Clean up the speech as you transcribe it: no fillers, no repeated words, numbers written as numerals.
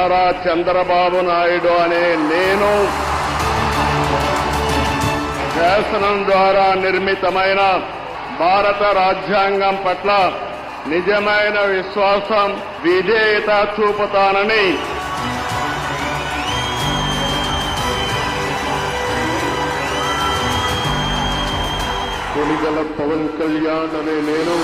నారా చంద్రబాబు నాయుడు అనే నేను శాసనం ద్వారా నిర్మితమైన భారత రాజ్యాంగం పట్ల నిజమైన విశ్వాసం, విధేయత చూపుతానని కొణిదెల పవన్ కళ్యాణ్ అనే నేను